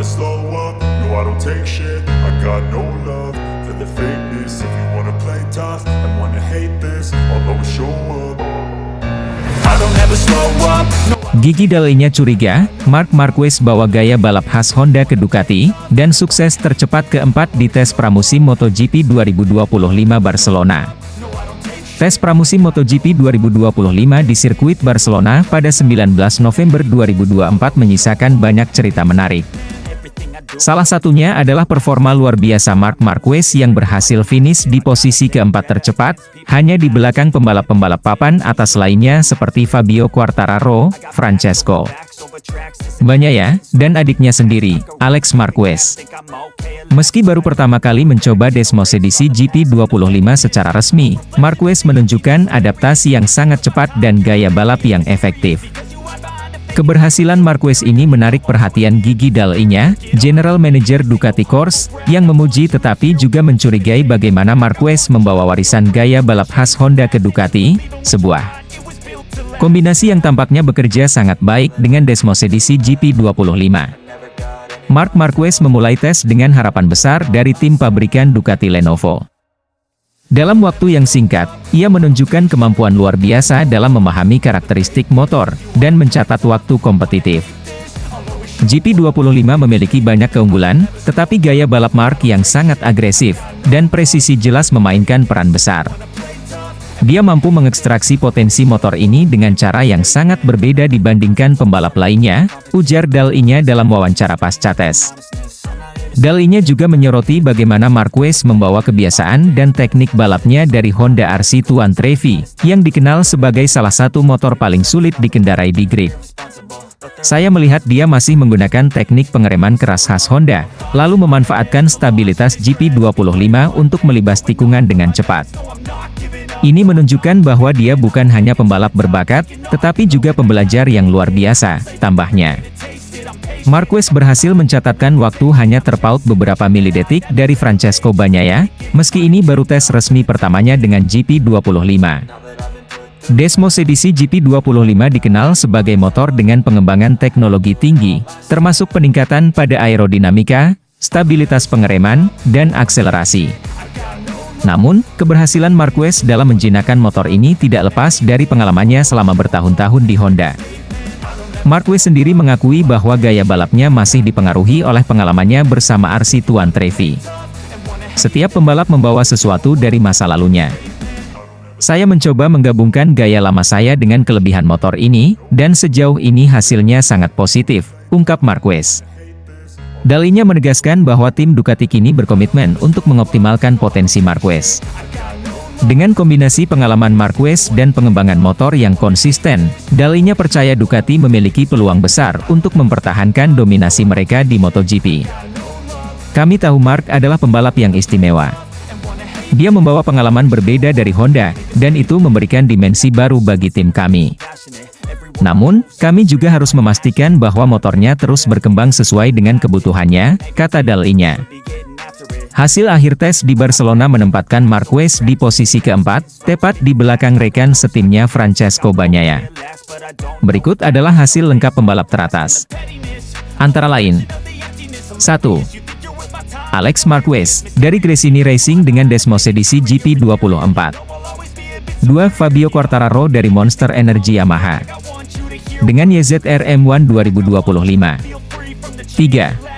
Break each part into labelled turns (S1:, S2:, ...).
S1: slow up, no I don't take shit. I got no love for the fakeness. If you wanna play tough and wanna hate this, I'll always show up. I don't ever slow up, no.
S2: Gigi Dall'Igna curiga, Marc Marquez bawa gaya balap khas Honda ke Ducati, dan sukses tercepat keempat di tes pramusim MotoGP 2025 Barcelona. Tes pramusim MotoGP 2025 di sirkuit Barcelona pada 19 November 2024 menyisakan banyak cerita menarik. Salah satunya adalah performa luar biasa Marc Marquez yang berhasil finish di posisi keempat tercepat, hanya di belakang pembalap-pembalap papan atas lainnya seperti Fabio Quartararo, Francesco Bagnaia, dan adiknya sendiri, Alex Marquez. Meski baru pertama kali mencoba Desmos edisi GP25 secara resmi, Marquez menunjukkan adaptasi yang sangat cepat dan gaya balap yang efektif. Keberhasilan Marquez ini menarik perhatian Gigi Dall'Igna, General Manager Ducati Corse, yang memuji tetapi juga mencurigai bagaimana Marquez membawa warisan gaya balap khas Honda ke Ducati, sebuah kombinasi yang tampaknya bekerja sangat baik dengan Desmos edisi GP25. Marc Marquez memulai tes dengan harapan besar dari tim pabrikan Ducati Lenovo. Dalam waktu yang singkat, ia menunjukkan kemampuan luar biasa dalam memahami karakteristik motor, dan mencatat waktu kompetitif. GP25 memiliki banyak keunggulan, tetapi gaya balap Marc yang sangat agresif, dan presisi jelas memainkan peran besar. Dia mampu mengekstraksi potensi motor ini dengan cara yang sangat berbeda dibandingkan pembalap lainnya, ujar Dall'Igna dalam wawancara pasca tes. Dall'Igna juga menyoroti bagaimana Marquez membawa kebiasaan dan teknik balapnya dari Honda RC Tuan Trevi, yang dikenal sebagai salah satu motor paling sulit dikendarai di grid. Saya melihat dia masih menggunakan teknik pengereman keras khas Honda, lalu memanfaatkan stabilitas GP25 untuk melibas tikungan dengan cepat. Ini menunjukkan bahwa dia bukan hanya pembalap berbakat, tetapi juga pembelajar yang luar biasa, tambahnya. Marquez berhasil mencatatkan waktu hanya terpaut beberapa milidetik dari Francesco Bagnaia, meski ini baru tes resmi pertamanya dengan GP25. Desmos edisi GP25 dikenal sebagai motor dengan pengembangan teknologi tinggi, termasuk peningkatan pada aerodinamika, stabilitas pengereman, dan akselerasi. Namun, keberhasilan Marquez dalam menjinakkan motor ini tidak lepas dari pengalamannya selama bertahun-tahun di Honda. Marquez sendiri mengakui bahwa gaya balapnya masih dipengaruhi oleh pengalamannya bersama RC Tuan Trevi. Setiap pembalap membawa sesuatu dari masa lalunya. Saya mencoba menggabungkan gaya lama saya dengan kelebihan motor ini, dan sejauh ini hasilnya sangat positif, ungkap Marquez. Dall'Igna menegaskan bahwa tim Ducati kini berkomitmen untuk mengoptimalkan potensi Marquez. Dengan kombinasi pengalaman Marquez dan pengembangan motor yang konsisten, Dall'Igna percaya Ducati memiliki peluang besar untuk mempertahankan dominasi mereka di MotoGP. Kami tahu Marc adalah pembalap yang istimewa. Dia membawa pengalaman berbeda dari Honda, dan itu memberikan dimensi baru bagi tim kami. Namun, kami juga harus memastikan bahwa motornya terus berkembang sesuai dengan kebutuhannya, kata Dall'Igna. Hasil akhir tes di Barcelona menempatkan Marquez di posisi keempat, tepat di belakang rekan setimnya Francesco Bagnaia. Berikut adalah hasil lengkap pembalap teratas. Antara lain, 1. Alex Marquez, dari Gresini Racing dengan Desmos edisi GP24. 2. Fabio Quartararo dari Monster Energy Yamaha, dengan YZR M1 2025. 3.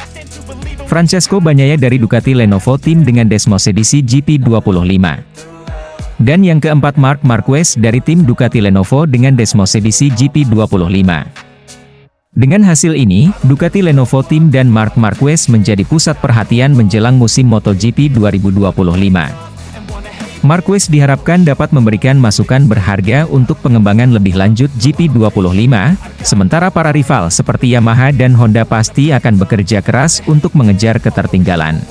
S2: Francesco Bagnaia dari Ducati Lenovo Team dengan Desmos edisi GP25. Dan yang keempat Marc Marquez dari tim Ducati Lenovo dengan Desmos edisi GP25. Dengan hasil ini, Ducati Lenovo Team dan Marc Marquez menjadi pusat perhatian menjelang musim MotoGP 2025. Marquez diharapkan dapat memberikan masukan berharga untuk pengembangan lebih lanjut GP25, sementara para rival seperti Yamaha dan Honda pasti akan bekerja keras untuk mengejar ketertinggalan.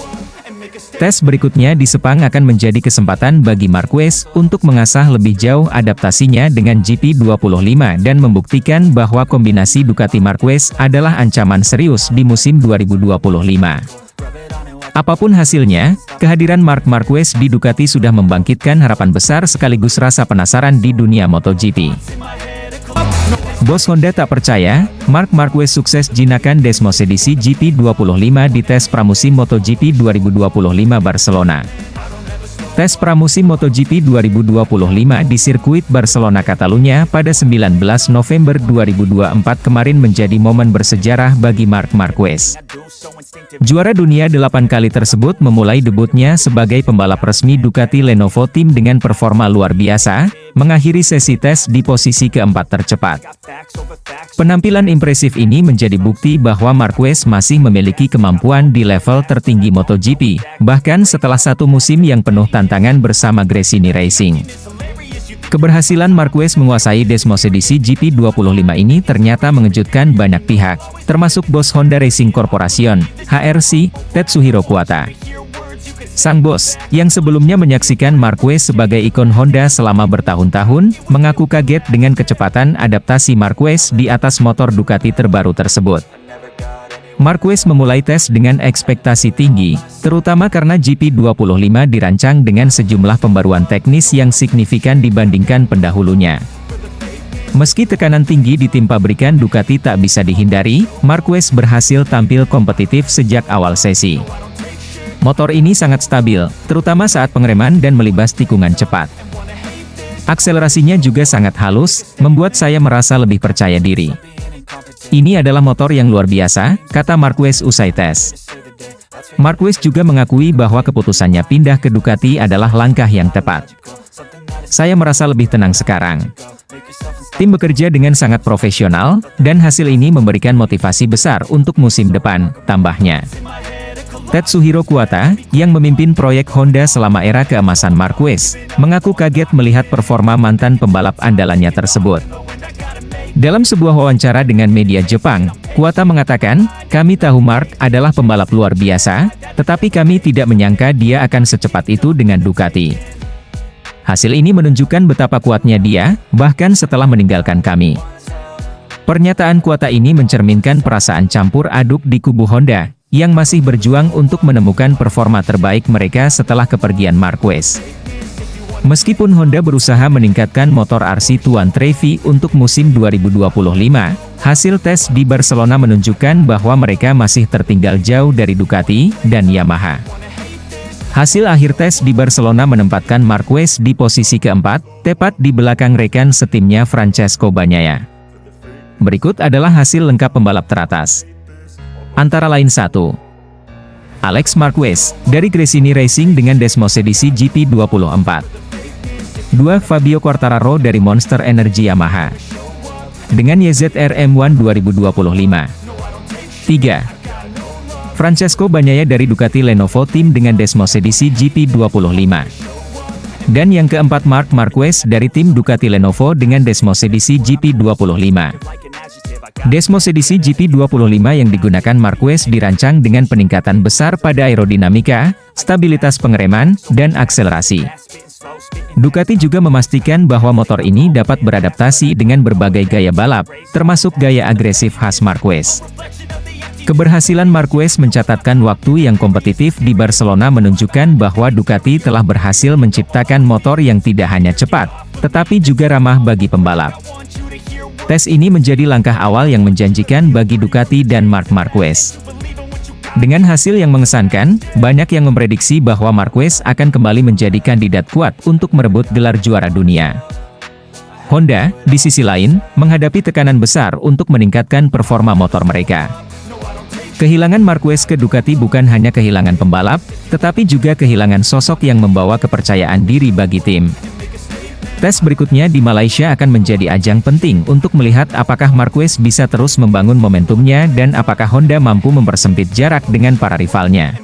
S2: Tes berikutnya di Sepang akan menjadi kesempatan bagi Marquez untuk mengasah lebih jauh adaptasinya dengan GP25 dan membuktikan bahwa kombinasi Ducati Marquez adalah ancaman serius di musim 2025. Apapun hasilnya, kehadiran Marc Marquez di Ducati sudah membangkitkan harapan besar sekaligus rasa penasaran di dunia MotoGP. Bos Honda tak percaya, Marc Marquez sukses jinakan Desmosedici GP25 di tes pramusim MotoGP 2025 Barcelona. Tes pramusim MotoGP 2025 di sirkuit Barcelona Catalunya pada 19 November 2024 kemarin menjadi momen bersejarah bagi Marc Marquez. Juara dunia 8 kali tersebut memulai debutnya sebagai pembalap resmi Ducati Lenovo Team dengan performa luar biasa, mengakhiri sesi tes di posisi keempat tercepat. Penampilan impresif ini menjadi bukti bahwa Marquez masih memiliki kemampuan di level tertinggi MotoGP, bahkan setelah satu musim yang penuh tantangan bersama Gresini Racing. Keberhasilan Marquez menguasai Desmosedici GP25 ini ternyata mengejutkan banyak pihak, termasuk bos Honda Racing Corporation, HRC, Tetsuhiro Kuwata. Sang bos, yang sebelumnya menyaksikan Marquez sebagai ikon Honda selama bertahun-tahun, mengaku kaget dengan kecepatan adaptasi Marquez di atas motor Ducati terbaru tersebut. Marquez memulai tes dengan ekspektasi tinggi, terutama karena GP25 dirancang dengan sejumlah pembaruan teknis yang signifikan dibandingkan pendahulunya. Meski tekanan tinggi di tim pabrikan Ducati tak bisa dihindari, Marquez berhasil tampil kompetitif sejak awal sesi. Motor ini sangat stabil, terutama saat pengereman dan melibas tikungan cepat. Akselerasinya juga sangat halus, membuat saya merasa lebih percaya diri. Ini adalah motor yang luar biasa, kata Marquez usai tes. Marquez juga mengakui bahwa keputusannya pindah ke Ducati adalah langkah yang tepat. Saya merasa lebih tenang sekarang. Tim bekerja dengan sangat profesional, dan hasil ini memberikan motivasi besar untuk musim depan, tambahnya. Tetsuhiro Kuwata, yang memimpin proyek Honda selama era keemasan Marquez, mengaku kaget melihat performa mantan pembalap andalannya tersebut. Dalam sebuah wawancara dengan media Jepang, Kuwata mengatakan, "Kami tahu Marc adalah pembalap luar biasa, tetapi kami tidak menyangka dia akan secepat itu dengan Ducati. Hasil ini menunjukkan betapa kuatnya dia, bahkan setelah meninggalkan kami." Pernyataan Kuwata ini mencerminkan perasaan campur aduk di kubu Honda, yang masih berjuang untuk menemukan performa terbaik mereka setelah kepergian Marquez. Meskipun Honda berusaha meningkatkan motor RC Tuan Trevi untuk musim 2025, hasil tes di Barcelona menunjukkan bahwa mereka masih tertinggal jauh dari Ducati dan Yamaha. Hasil akhir tes di Barcelona menempatkan Marquez di posisi keempat, tepat di belakang rekan setimnya Francesco Bagnaia. Berikut adalah hasil lengkap pembalap teratas. Antara lain 1. Alex Marquez, dari Gresini Racing dengan Desmosedici GP24. 2. Fabio Quartararo dari Monster Energy Yamaha dengan YZR M1 2025. 3. Francesco Bagnaia dari Ducati Lenovo Team dengan Desmosedici GP25. Dan yang keempat Marc Marquez dari tim Ducati Lenovo dengan Desmosedici GP25. Desmosedici GP25 yang digunakan Marquez dirancang dengan peningkatan besar pada aerodinamika, stabilitas pengereman, dan akselerasi. Ducati juga memastikan bahwa motor ini dapat beradaptasi dengan berbagai gaya balap, termasuk gaya agresif khas Marquez. Keberhasilan Marquez mencatatkan waktu yang kompetitif di Barcelona menunjukkan bahwa Ducati telah berhasil menciptakan motor yang tidak hanya cepat, tetapi juga ramah bagi pembalap. Tes ini menjadi langkah awal yang menjanjikan bagi Ducati dan Marc Marquez. Dengan hasil yang mengesankan, banyak yang memprediksi bahwa Marquez akan kembali menjadi kandidat kuat untuk merebut gelar juara dunia. Honda, di sisi lain, menghadapi tekanan besar untuk meningkatkan performa motor mereka. Kehilangan Marquez ke Ducati bukan hanya kehilangan pembalap, tetapi juga kehilangan sosok yang membawa kepercayaan diri bagi tim. Tes berikutnya di Malaysia akan menjadi ajang penting untuk melihat apakah Marquez bisa terus membangun momentumnya dan apakah Honda mampu mempersempit jarak dengan para rivalnya.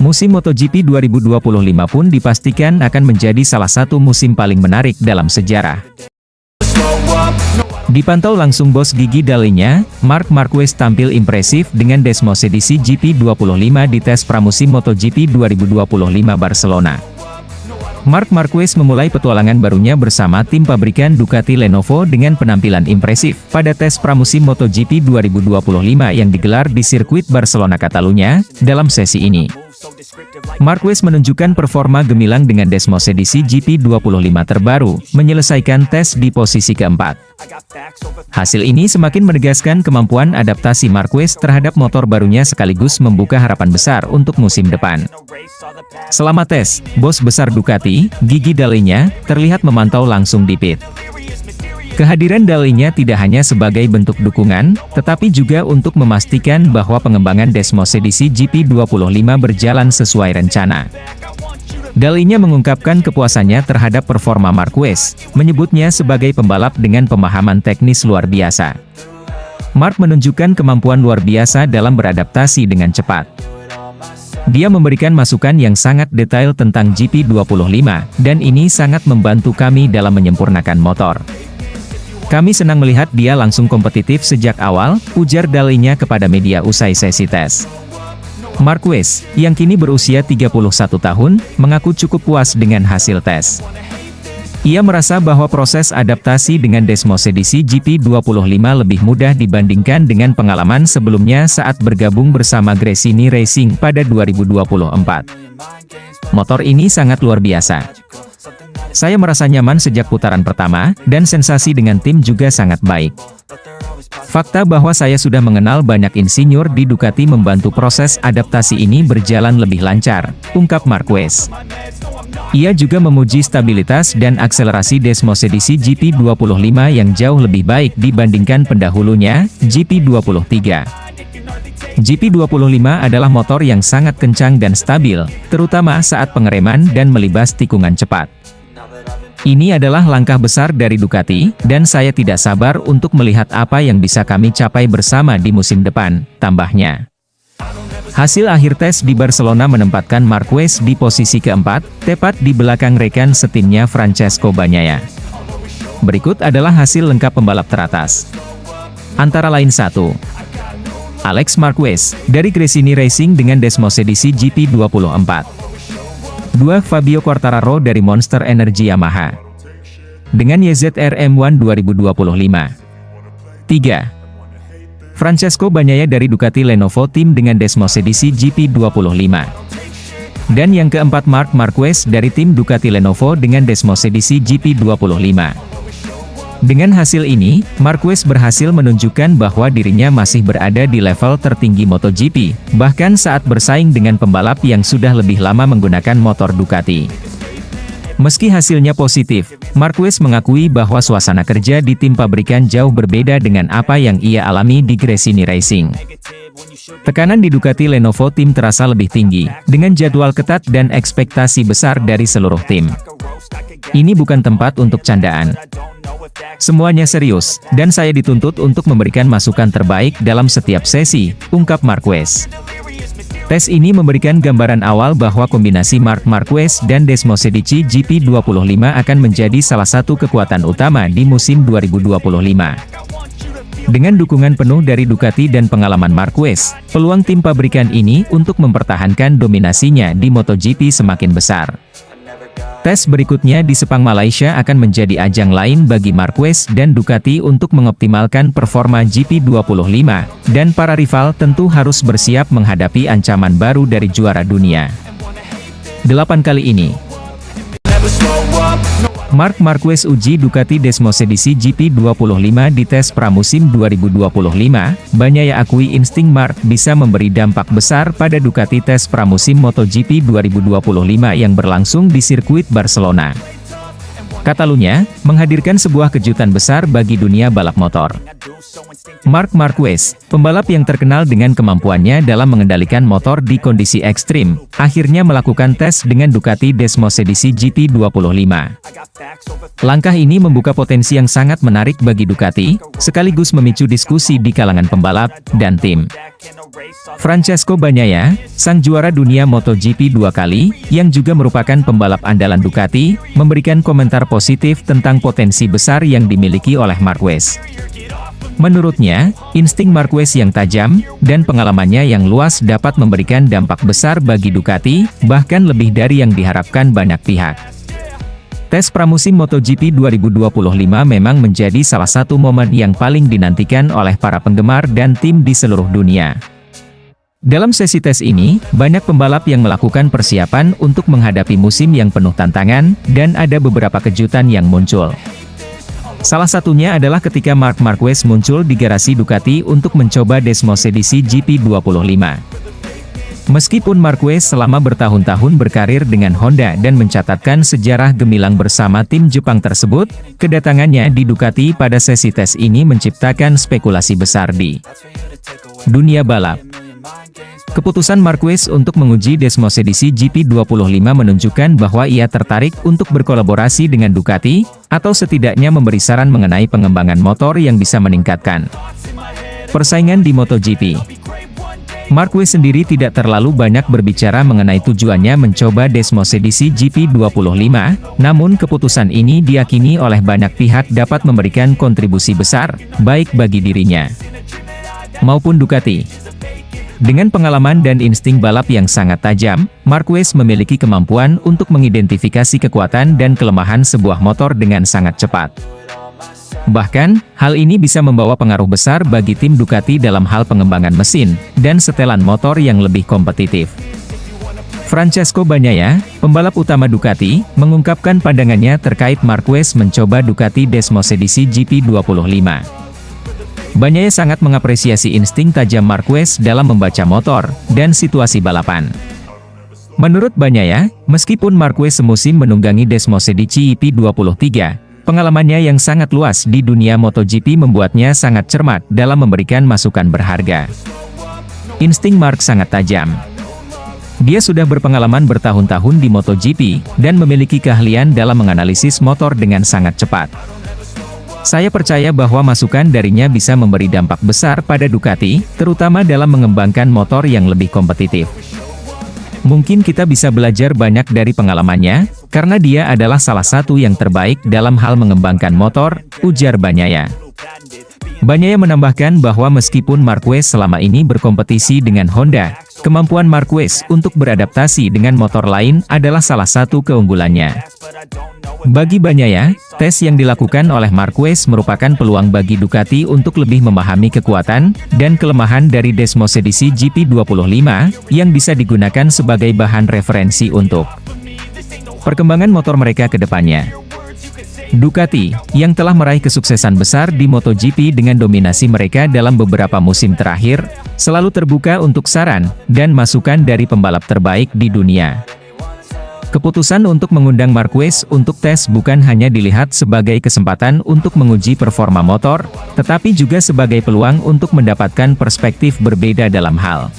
S2: Musim MotoGP 2025 pun dipastikan akan menjadi salah satu musim paling menarik dalam sejarah. Dipantau langsung bos gigi dalinya, Marc Marquez tampil impresif dengan Desmosedici GP25 di tes pramusim MotoGP 2025 Barcelona. Marc Marquez memulai petualangan barunya bersama tim pabrikan Ducati Lenovo dengan penampilan impresif pada tes pramusim MotoGP 2025 yang digelar di sirkuit Barcelona Catalunya. Dalam sesi ini, Marquez menunjukkan performa gemilang dengan Desmosedici GP25 terbaru, menyelesaikan tes di posisi keempat. Hasil ini semakin menegaskan kemampuan adaptasi Marquez terhadap motor barunya sekaligus membuka harapan besar untuk musim depan. Selama tes, bos besar Ducati, Gigi Dall'Igna, terlihat memantau langsung di pit. Kehadiran Dall'Igna tidak hanya sebagai bentuk dukungan, tetapi juga untuk memastikan bahwa pengembangan Desmos edisi GP25 berjalan sesuai rencana. Dall'Igna mengungkapkan kepuasannya terhadap performa Marquez, menyebutnya sebagai pembalap dengan pemahaman teknis luar biasa. Mark menunjukkan kemampuan luar biasa dalam beradaptasi dengan cepat. Dia memberikan masukan yang sangat detail tentang GP25, dan ini sangat membantu kami dalam menyempurnakan motor. Kami senang melihat dia langsung kompetitif sejak awal, ujar Dall'Igna kepada media usai sesi tes. Marquez, yang kini berusia 31 tahun, mengaku cukup puas dengan hasil tes. Ia merasa bahwa proses adaptasi dengan Desmos edisi GP25 lebih mudah dibandingkan dengan pengalaman sebelumnya saat bergabung bersama Gresini Racing pada 2024. Motor ini sangat luar biasa. Saya merasa nyaman sejak putaran pertama, dan sensasi dengan tim juga sangat baik. Fakta bahwa saya sudah mengenal banyak insinyur di Ducati membantu proses adaptasi ini berjalan lebih lancar, ungkap Marquez. Ia juga memuji stabilitas dan akselerasi Desmos edisi GP25 yang jauh lebih baik dibandingkan pendahulunya, GP23. GP25 adalah motor yang sangat kencang dan stabil, terutama saat pengereman dan melibas tikungan cepat. Ini adalah langkah besar dari Ducati, dan saya tidak sabar untuk melihat apa yang bisa kami capai bersama di musim depan, tambahnya. Hasil akhir tes di Barcelona menempatkan Marquez di posisi keempat, tepat di belakang rekan setimnya Francesco Bagnaia. Berikut adalah hasil lengkap pembalap teratas. Antara lain 1. Alex Marquez, dari Gresini Racing dengan Desmos edisi GP24. 2. Fabio Quartararo dari Monster Energy Yamaha dengan YZR M1 2025. 3. Francesco Bagnaia dari Ducati Lenovo Team dengan Desmos edisi GP25. Dan yang keempat Marc Marquez dari tim Ducati Lenovo dengan Desmos edisi GP25. Dengan hasil ini, Marquez berhasil menunjukkan bahwa dirinya masih berada di level tertinggi MotoGP, bahkan saat bersaing dengan pembalap yang sudah lebih lama menggunakan motor Ducati. Meski hasilnya positif, Marquez mengakui bahwa suasana kerja di tim pabrikan jauh berbeda dengan apa yang ia alami di Gresini Racing. Tekanan di Ducati Lenovo Team terasa lebih tinggi, dengan jadwal ketat dan ekspektasi besar dari seluruh tim. Ini bukan tempat untuk candaan. Semuanya serius, dan saya dituntut untuk memberikan masukan terbaik dalam setiap sesi, ungkap Marquez. Tes ini memberikan gambaran awal bahwa kombinasi Marc Marquez dan Desmos edisi GP25 akan menjadi salah satu kekuatan utama di musim 2025. Dengan dukungan penuh dari Ducati dan pengalaman Marquez, peluang tim pabrikan ini untuk mempertahankan dominasinya di MotoGP semakin besar. Tes berikutnya di Sepang Malaysia akan menjadi ajang lain bagi Marquez dan Ducati untuk mengoptimalkan performa GP25, dan para rival tentu harus bersiap menghadapi ancaman baru dari juara dunia. 8 kali ini, Marc Marquez uji Ducati Desmos edisi GP25 di tes pramusim 2025, Bagnaia akui insting Marc bisa memberi dampak besar pada Ducati tes pramusim MotoGP 2025 yang berlangsung di sirkuit Barcelona. Catalunya, menghadirkan sebuah kejutan besar bagi dunia balap motor. Marc Marquez, pembalap yang terkenal dengan kemampuannya dalam mengendalikan motor di kondisi ekstrim, akhirnya melakukan tes dengan Ducati Desmos edisi GP25. Langkah ini membuka potensi yang sangat menarik bagi Ducati, sekaligus memicu diskusi di kalangan pembalap dan tim. Francesco Bagnaia, sang juara dunia MotoGP 2 kali, yang juga merupakan pembalap andalan Ducati, memberikan komentar positif tentang potensi besar yang dimiliki oleh Marquez. Menurutnya, insting Marquez yang tajam, dan pengalamannya yang luas dapat memberikan dampak besar bagi Ducati, bahkan lebih dari yang diharapkan banyak pihak. Tes pramusim MotoGP 2025 memang menjadi salah satu momen yang paling dinantikan oleh para penggemar dan tim di seluruh dunia. Dalam sesi tes ini, banyak pembalap yang melakukan persiapan untuk menghadapi musim yang penuh tantangan, dan ada beberapa kejutan yang muncul. Salah satunya adalah ketika Marc Marquez muncul di garasi Ducati untuk mencoba Desmos edisi GP25. Meskipun Marquez selama bertahun-tahun berkarir dengan Honda dan mencatatkan sejarah gemilang bersama tim Jepang tersebut, kedatangannya di Ducati pada sesi tes ini menciptakan spekulasi besar di dunia balap. Keputusan Marquez untuk menguji Desmos edisi GP25 menunjukkan bahwa ia tertarik untuk berkolaborasi dengan Ducati, atau setidaknya memberi saran mengenai pengembangan motor yang bisa meningkatkan persaingan di MotoGP. Marquez sendiri tidak terlalu banyak berbicara mengenai tujuannya mencoba Desmos edisi GP25, namun keputusan ini diyakini oleh banyak pihak dapat memberikan kontribusi besar, baik bagi dirinya maupun Ducati. Dengan pengalaman dan insting balap yang sangat tajam, Marquez memiliki kemampuan untuk mengidentifikasi kekuatan dan kelemahan sebuah motor dengan sangat cepat. Bahkan, hal ini bisa membawa pengaruh besar bagi tim Ducati dalam hal pengembangan mesin dan setelan motor yang lebih kompetitif. Francesco Bagnaia, pembalap utama Ducati, mengungkapkan pandangannya terkait Marquez mencoba Ducati Desmos edisi GP25. Bagnaia sangat mengapresiasi insting tajam Marquez dalam membaca motor dan situasi balapan. Menurut Bagnaia, meskipun Marquez semusim menunggangi Desmos edisi GP23, pengalamannya yang sangat luas di dunia MotoGP membuatnya sangat cermat dalam memberikan masukan berharga. Insting Marc sangat tajam. Dia sudah berpengalaman bertahun-tahun di MotoGP, dan memiliki keahlian dalam menganalisis motor dengan sangat cepat. Saya percaya bahwa masukan darinya bisa memberi dampak besar pada Ducati, terutama dalam mengembangkan motor yang lebih kompetitif. Mungkin kita bisa belajar banyak dari pengalamannya, karena dia adalah salah satu yang terbaik dalam hal mengembangkan motor, ujar Bagnaia. Bagnaia menambahkan bahwa meskipun Marquez selama ini berkompetisi dengan Honda, kemampuan Marquez untuk beradaptasi dengan motor lain adalah salah satu keunggulannya. Bagi Bagnaia, tes yang dilakukan oleh Marquez merupakan peluang bagi Ducati untuk lebih memahami kekuatan dan kelemahan dari Desmos edisi GP25, yang bisa digunakan sebagai bahan referensi untuk perkembangan motor mereka ke depannya. Ducati, yang telah meraih kesuksesan besar di MotoGP dengan dominasi mereka dalam beberapa musim terakhir, selalu terbuka untuk saran dan masukan dari pembalap terbaik di dunia. Keputusan untuk mengundang Marquez untuk tes bukan hanya dilihat sebagai kesempatan untuk menguji performa motor, tetapi juga sebagai peluang untuk mendapatkan perspektif berbeda dalam hal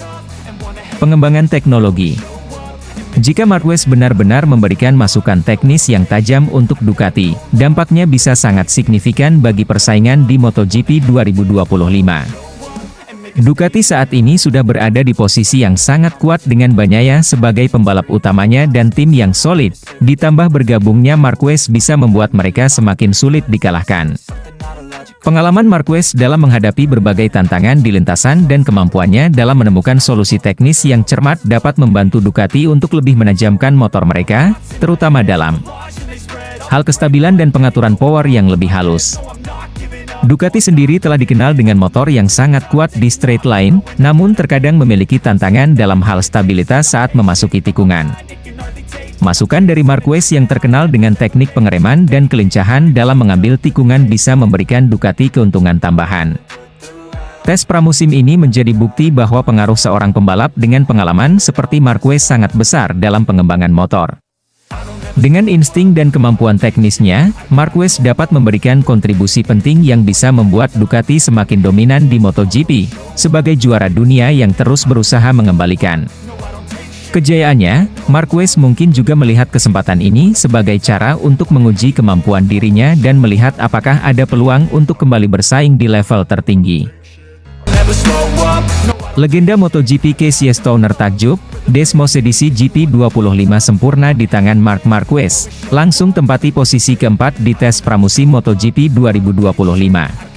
S2: pengembangan teknologi. Jika Marquez benar-benar memberikan masukan teknis yang tajam untuk Ducati, dampaknya bisa sangat signifikan bagi persaingan di MotoGP 2025. Ducati saat ini sudah berada di posisi yang sangat kuat dengan Bagnaia sebagai pembalap utamanya dan tim yang solid, ditambah bergabungnya Marquez bisa membuat mereka semakin sulit dikalahkan. Pengalaman Marquez dalam menghadapi berbagai tantangan di lintasan dan kemampuannya dalam menemukan solusi teknis yang cermat dapat membantu Ducati untuk lebih menajamkan motor mereka, terutama dalam hal kestabilan dan pengaturan power yang lebih halus. Ducati sendiri telah dikenal dengan motor yang sangat kuat di straight line, namun terkadang memiliki tantangan dalam hal stabilitas saat memasuki tikungan. Masukan dari Marquez yang terkenal dengan teknik pengereman dan kelincahan dalam mengambil tikungan bisa memberikan Ducati keuntungan tambahan. Tes pramusim ini menjadi bukti bahwa pengaruh seorang pembalap dengan pengalaman seperti Marquez sangat besar dalam pengembangan motor. Dengan insting dan kemampuan teknisnya, Marquez dapat memberikan kontribusi penting yang bisa membuat Ducati semakin dominan di MotoGP, sebagai juara dunia yang terus berusaha mengembalikan kejayaannya. Marquez mungkin juga melihat kesempatan ini sebagai cara untuk menguji kemampuan dirinya dan melihat apakah ada peluang untuk kembali bersaing di level tertinggi. Legenda MotoGP Casey Stoner takjub, Desmos edisi GP25 sempurna di tangan Marc Marquez, langsung tempati posisi keempat di tes pramusim MotoGP 2025.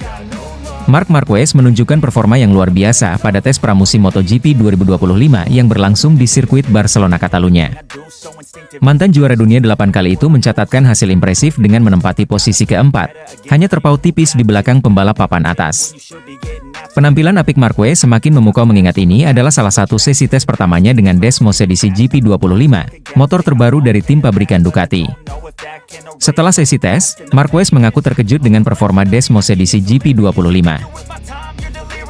S2: Marc Marquez menunjukkan performa yang luar biasa pada tes pramusim MotoGP 2025 yang berlangsung di sirkuit Barcelona Catalunya. Mantan juara dunia 8 kali itu mencatatkan hasil impresif dengan menempati posisi keempat, hanya terpaut tipis di belakang pembalap papan atas. Penampilan apik Marquez semakin memukau mengingat ini adalah salah satu sesi tes pertamanya dengan Desmos edisi GP25, motor terbaru dari tim pabrikan Ducati. Setelah sesi tes, Marquez mengaku terkejut dengan performa Desmos edisi GP25.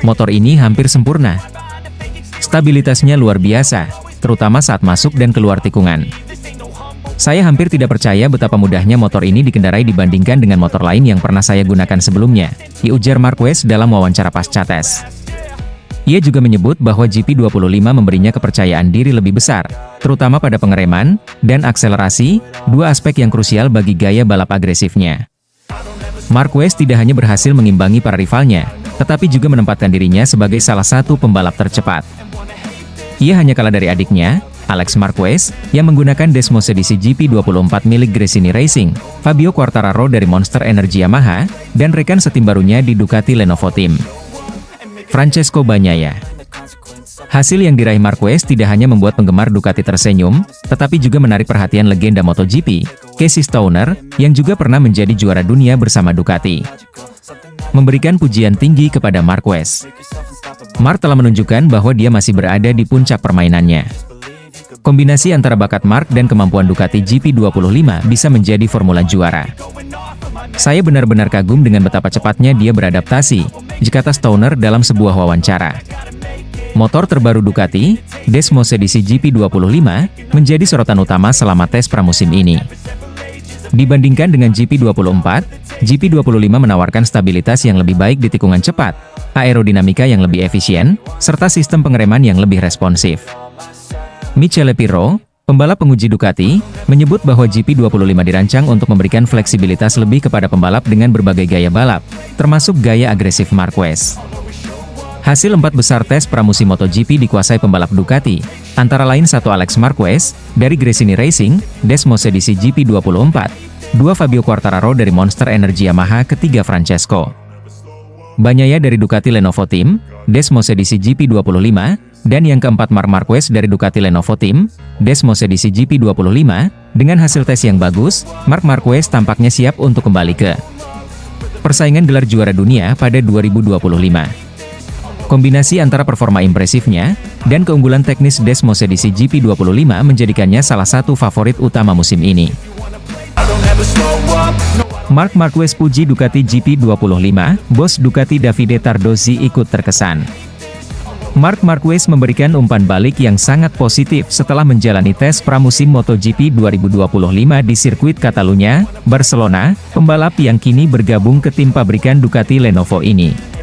S2: Motor ini hampir sempurna. Stabilitasnya luar biasa, terutama saat masuk dan keluar tikungan. Saya hampir tidak percaya betapa mudahnya motor ini dikendarai dibandingkan dengan motor lain yang pernah saya gunakan sebelumnya, ujar Marquez dalam wawancara pasca tes. Ia juga menyebut bahwa GP25 memberinya kepercayaan diri lebih besar, terutama pada pengereman dan akselerasi, dua aspek yang krusial bagi gaya balap agresifnya. Marquez tidak hanya berhasil mengimbangi para rivalnya, tetapi juga menempatkan dirinya sebagai salah satu pembalap tercepat. Ia hanya kalah dari adiknya, Alex Marquez, yang menggunakan Desmos edisi GP24 milik Gresini Racing, Fabio Quartararo dari Monster Energy Yamaha, dan rekan setim barunya di Ducati Lenovo Team, Francesco Bagnaia. Hasil yang diraih Marquez tidak hanya membuat penggemar Ducati tersenyum, tetapi juga menarik perhatian legenda MotoGP, Casey Stoner, yang juga pernah menjadi juara dunia bersama Ducati, memberikan pujian tinggi kepada Marquez. Mark telah menunjukkan bahwa dia masih berada di puncak permainannya. Kombinasi antara bakat Mark dan kemampuan Ducati GP25 bisa menjadi formula juara. Saya benar-benar kagum dengan betapa cepatnya dia beradaptasi, kata Stoner dalam sebuah wawancara. Motor terbaru Ducati, Desmos edisi GP25, menjadi sorotan utama selama tes pramusim ini. Dibandingkan dengan GP24, GP25 menawarkan stabilitas yang lebih baik di tikungan cepat, aerodinamika yang lebih efisien, serta sistem pengereman yang lebih responsif. Michele Pirro, pembalap penguji Ducati, menyebut bahwa GP25 dirancang untuk memberikan fleksibilitas lebih kepada pembalap dengan berbagai gaya balap, termasuk gaya agresif Marquez. Hasil 4 besar tes pramusim MotoGP dikuasai pembalap Ducati, antara lain 1 Alex Marquez, dari Gresini Racing, Desmos edisi GP24, 2 Fabio Quartararo dari Monster Energy Yamaha, ketiga Francesco Bagnaia dari Ducati Lenovo Team, Desmos edisi GP25, dan yang keempat Marc Marquez dari Ducati Lenovo Team, Desmos edisi GP25. Dengan hasil tes yang bagus, Marc Marquez tampaknya siap untuk kembali ke persaingan gelar juara dunia pada 2025. Kombinasi antara performa impresifnya dan keunggulan teknis Desmos edisi GP25 menjadikannya salah satu favorit utama musim ini. Marc Marquez puji Ducati GP25, bos Ducati Davide Tardozzi ikut terkesan. Marc Marquez memberikan umpan balik yang sangat positif setelah menjalani tes pramusim MotoGP 2025 di sirkuit Catalunya, Barcelona. Pembalap yang kini bergabung ke tim pabrikan Ducati Lenovo ini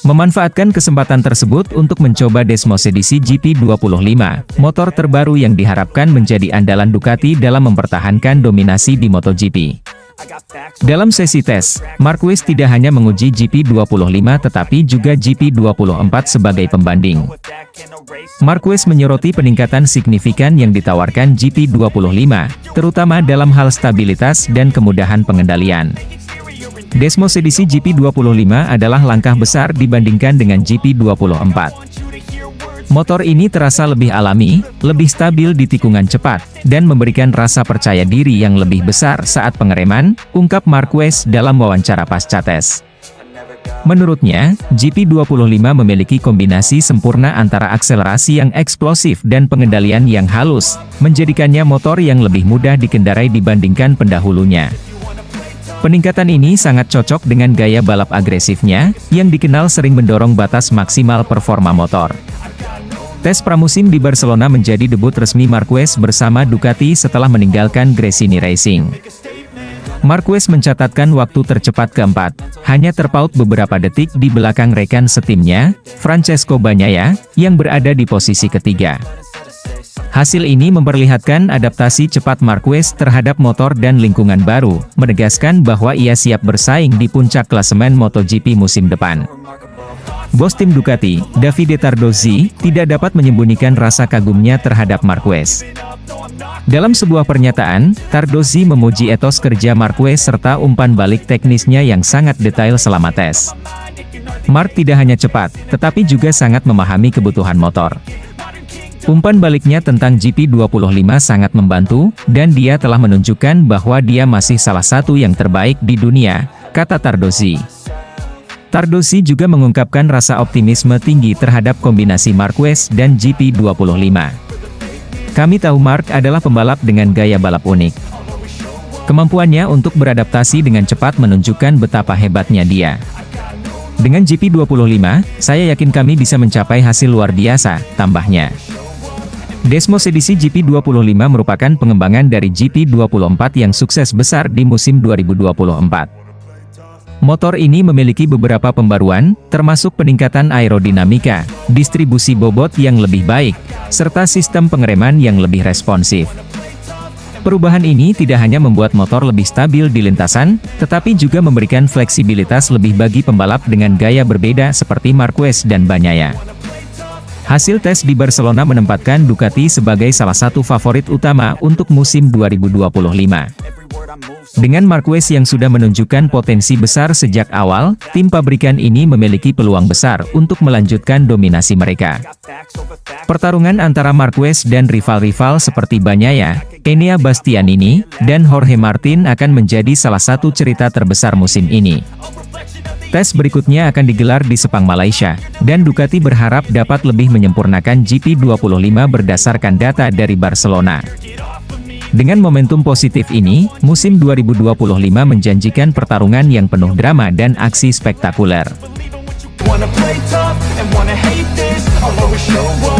S2: memanfaatkan kesempatan tersebut untuk mencoba Desmos edisi GP25, motor terbaru yang diharapkan menjadi andalan Ducati dalam mempertahankan dominasi di MotoGP. Dalam sesi tes, Marquez tidak hanya menguji GP25 tetapi juga GP24 sebagai pembanding. Marquez menyoroti peningkatan signifikan yang ditawarkan GP25, terutama dalam hal stabilitas dan kemudahan pengendalian. Desmos edisi GP25 adalah langkah besar dibandingkan dengan GP24. Motor ini terasa lebih alami, lebih stabil di tikungan cepat, dan memberikan rasa percaya diri yang lebih besar saat pengereman, ungkap Marquez dalam wawancara pasca tes. Menurutnya, GP25 memiliki kombinasi sempurna antara akselerasi yang eksplosif dan pengendalian yang halus, menjadikannya motor yang lebih mudah dikendarai dibandingkan pendahulunya. Peningkatan ini sangat cocok dengan gaya balap agresifnya, yang dikenal sering mendorong batas maksimal performa motor. Tes pramusim di Barcelona menjadi debut resmi Marquez bersama Ducati setelah meninggalkan Gresini Racing. Marquez mencatatkan waktu tercepat keempat, hanya terpaut beberapa detik di belakang rekan setimnya, Francesco Bagnaia, yang berada di posisi ketiga. Hasil ini memperlihatkan adaptasi cepat Marquez terhadap motor dan lingkungan baru, menegaskan bahwa ia siap bersaing di puncak klasemen MotoGP musim depan. Bos tim Ducati, Davide Tardozzi, tidak dapat menyembunyikan rasa kagumnya terhadap Marquez. Dalam sebuah pernyataan, Tardozzi memuji etos kerja Marquez serta umpan balik teknisnya yang sangat detail selama tes. Mark tidak hanya cepat, tetapi juga sangat memahami kebutuhan motor. Umpan baliknya tentang GP25 sangat membantu, dan dia telah menunjukkan bahwa dia masih salah satu yang terbaik di dunia, kata Tardozzi. Tardosi juga mengungkapkan rasa optimisme tinggi terhadap kombinasi Marquez dan GP25. Kami tahu Mark adalah pembalap dengan gaya balap unik. Kemampuannya untuk beradaptasi dengan cepat menunjukkan betapa hebatnya dia. Dengan GP25, saya yakin kami bisa mencapai hasil luar biasa, tambahnya. Desmos edisi GP25 merupakan pengembangan dari GP24 yang sukses besar di musim 2024. Motor ini memiliki beberapa pembaruan, termasuk peningkatan aerodinamika, distribusi bobot yang lebih baik, serta sistem pengereman yang lebih responsif. Perubahan ini tidak hanya membuat motor lebih stabil di lintasan, tetapi juga memberikan fleksibilitas lebih bagi pembalap dengan gaya berbeda seperti Marquez dan Bagnaia. Hasil tes di Barcelona menempatkan Ducati sebagai salah satu favorit utama untuk musim 2025. Dengan Marquez yang sudah menunjukkan potensi besar sejak awal, tim pabrikan ini memiliki peluang besar untuk melanjutkan dominasi mereka. Pertarungan antara Marquez dan rival-rival seperti Bagnaia, Enea Bastianini, dan Jorge Martin akan menjadi salah satu cerita terbesar musim ini. Tes berikutnya akan digelar di Sepang, Malaysia, dan Ducati berharap dapat lebih menyempurnakan GP25 berdasarkan data dari Barcelona. Dengan momentum positif ini, musim 2025 menjanjikan pertarungan yang penuh drama dan aksi spektakuler.
S1: Wanna play tough and wanna hate this, I'll always show up.